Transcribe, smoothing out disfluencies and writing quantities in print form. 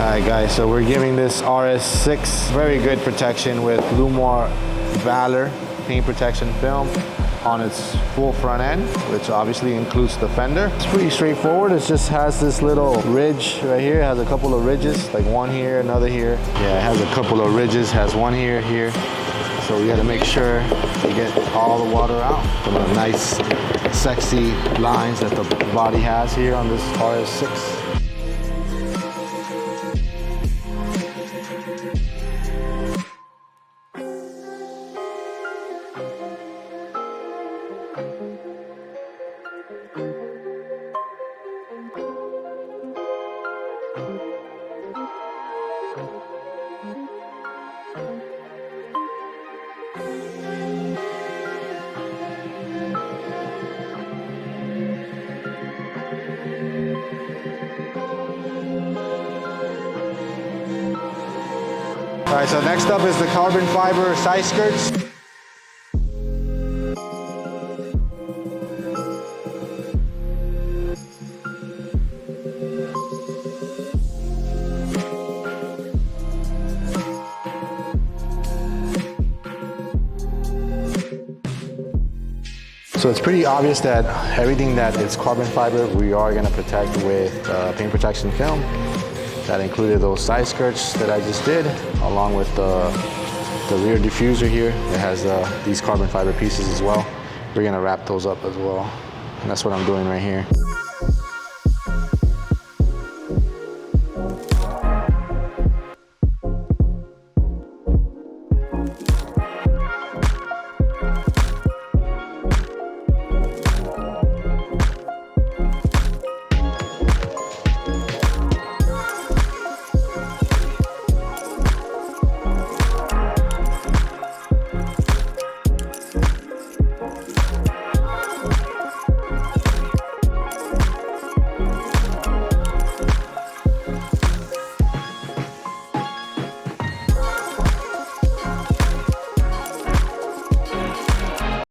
Alright guys, so we're giving this RS6 very good protection with Lumar Valor paint protection film on its full front end, which obviously includes the fender. It's pretty straightforward. It just has this little ridge right here. It has a couple of ridges, like one here, another here. Yeah, it has a couple of ridges, has one here, here. So we gotta make sure you get all the water out from the nice, sexy lines that the body has here on this RS6. All right, so next up is the carbon fiber side skirts. So it's pretty obvious that everything that is carbon fiber, we are gonna protect with paint protection film. That included those side skirts that I just did, along with the rear diffuser here. It has these carbon fiber pieces as well. We're gonna wrap those up as well. And that's what I'm doing right here.